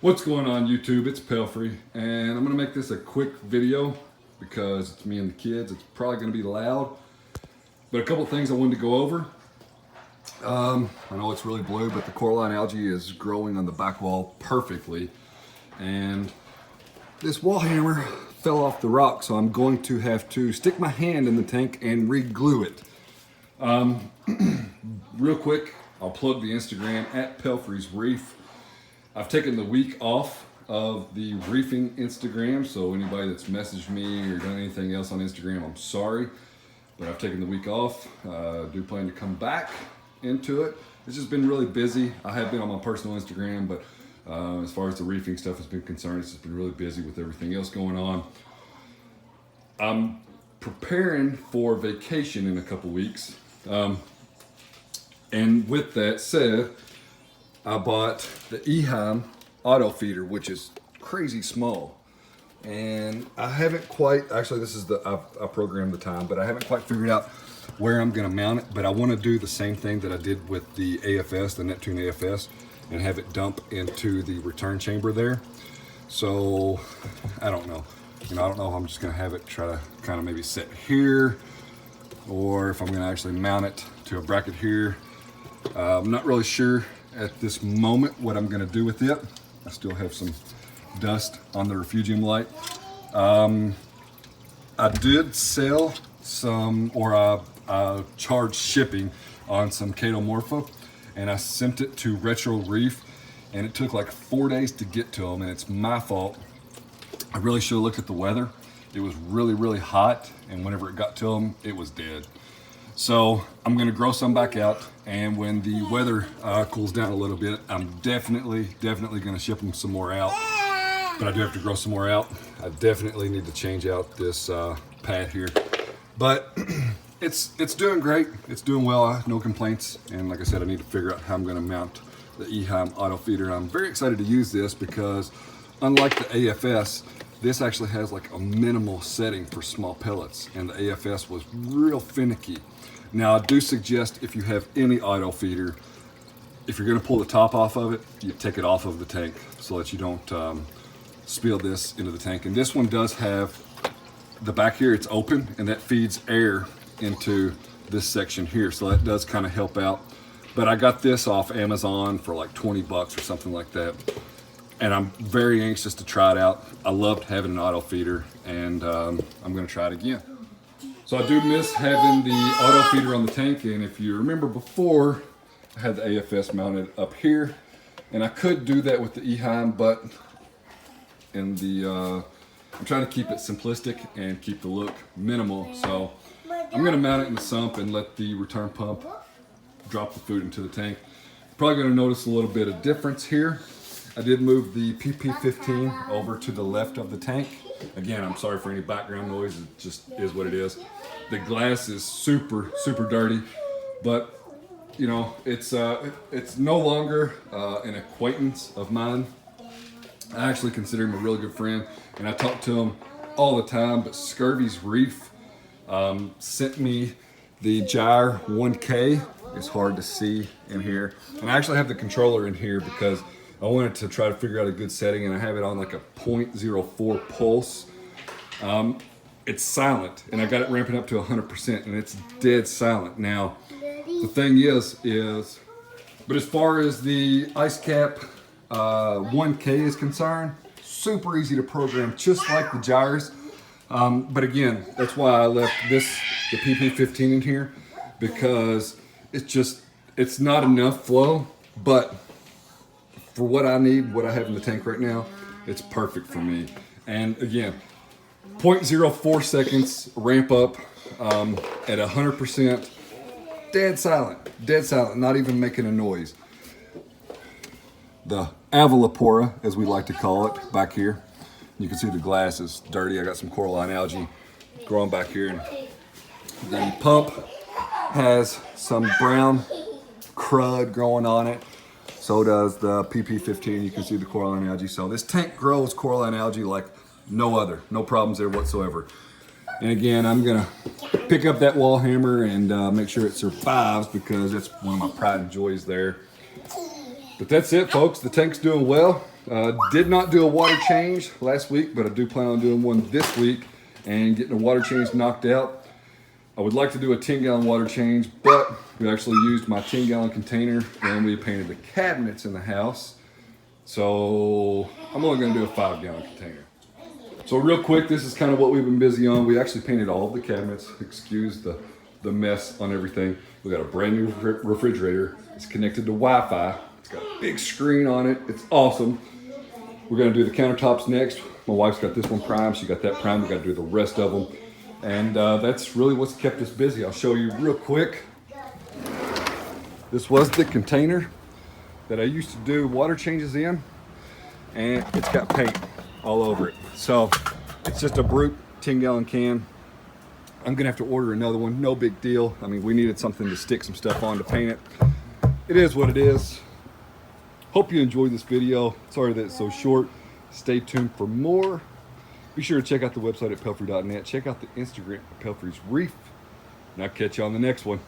What's going on YouTube? It's Pelfrey, and I'm gonna make this a quick video because it's me and the kids. It's probably gonna be loud, but a couple things I wanted to go over. I know it's really blue, but the coralline algae is growing on the back wall perfectly, and this wall hammer fell off the rock, so I'm going to have to stick my hand in the tank and re-glue it. Real quick, I'll plug the Instagram at Pelfrey's Reef. I've taken the week off of the reefing Instagram, so anybody that's messaged me or done anything else on Instagram, I'm sorry, but I've taken the week off. Do plan to come back into it. It's just been really busy. I have been on my personal Instagram, but as far as the reefing stuff has been concerned, it's just been really busy with everything else going on. I'm preparing for vacation in a couple weeks, and with that said, I bought the Ehiem auto feeder, which is crazy small, and I haven't quite, actually this is I programmed the time, but I haven't quite figured out where I'm gonna mount it, but I wanna do the same thing that I did with the AFS, the Neptune AFS, and have it dump into the return chamber there. So, I don't know. I don't know if I'm just gonna have it try to kind of maybe sit here, or if I'm gonna actually mount it to a bracket here. I'm not really sure at this moment what I'm gonna do with it. I still have some dust on the refugium light. I did sell some, or I charged shipping on some chaeto, and I sent it to Retro Reef, and it took like 4 days to get to them, and it's my fault. I really should have looked at the weather. It was really, really hot, and whenever it got to them, it was dead. So I'm gonna grow some back out, and when the weather cools down a little bit, I'm definitely gonna ship them some more out. But I do have to grow some more out. I definitely need to change out this pad here. But it's doing great. It's doing well. No complaints. And like I said, I need to figure out how I'm gonna mount the Ehiem auto feeder. And I'm very excited to use this because unlike the AFS, this actually has like a minimal setting for small pellets, and the AFS was real finicky. Now I do suggest if you have any auto feeder, if you're gonna pull the top off of it, you take it off of the tank so that you don't spill this into the tank. And this one does have the back here, it's open, and that feeds air into this section here. So that does kind of help out. But I got this off Amazon for like 20 bucks or something like that. And I'm very anxious to try it out. I loved having an auto feeder, and I'm gonna try it again. So I do miss having the auto feeder on the tank, and if you remember before, I had the AFS mounted up here, and I could do that with the Ehiem, but in the, I'm trying to keep it simplistic and keep the look minimal. So I'm gonna mount it in the sump and let the return pump drop the food into the tank. Probably gonna notice a little bit of difference here. I did move the PP15 over to the left of the tank. Again, I'm sorry for any background noise, it just is what it is. The glass is super dirty, but you know, it's no longer an acquaintance of mine. I actually consider him a really good friend, and I talk to him all the time, but Scurvy's Reef sent me the Gyre 1K. It's hard to see in here. And I actually have the controller in here because I wanted to try to figure out a good setting, and I have it on like a 0.04 pulse. It's silent, and I got it ramping up to 100%, and it's dead silent. Now, the thing is, but as far as the Icecap 1K is concerned, super easy to program, just like the Gyres. But again, that's why I left the PP15 in here, because it's not enough flow, but for what I need, what I have in the tank right now, it's perfect for me. And again, 0.04 seconds ramp up at 100%, dead silent, not even making a noise. The Battlecorals, as we like to call it, back here. You can see the glass is dirty. I got some coralline algae growing back here. And the pump has some brown crud growing on it. So does the PP15. You can see the coralline algae. So this tank grows coralline algae like no other. No problems there whatsoever. And again, I'm gonna pick up that wall hammer and make sure it survives, because that's one of my pride and joys there. But that's it, folks. The tank's doing well. Did not do a water change last week, but I do plan on doing one this week and getting a water change knocked out. I would like to do a 10-gallon water change, but we actually used my 10-gallon container and we painted the cabinets in the house. So I'm only gonna do a 5-gallon container. So real quick, this is kind of what we've been busy on. We actually painted all of the cabinets. Excuse the mess on everything. We got a brand new refrigerator. It's connected to Wi-Fi. It's got a big screen on it. It's awesome. We're gonna do the countertops next. My wife's got this one primed. She got that primed. We gotta do the rest of them. And that's really what's kept us busy. I'll show you real quick. This was the container that I used to do water changes in, and it's got paint all over it. So it's just a brute 10-gallon can. I'm gonna have to order another one, no big deal. I mean, we needed something to stick some stuff on to paint it. It is what it is. Hope you enjoyed this video. Sorry that it's so short. Stay tuned for more. Be sure to check out the website at pelfrey.net. Check out the Instagram at Pelfrey's Reef. And I'll catch you on the next one.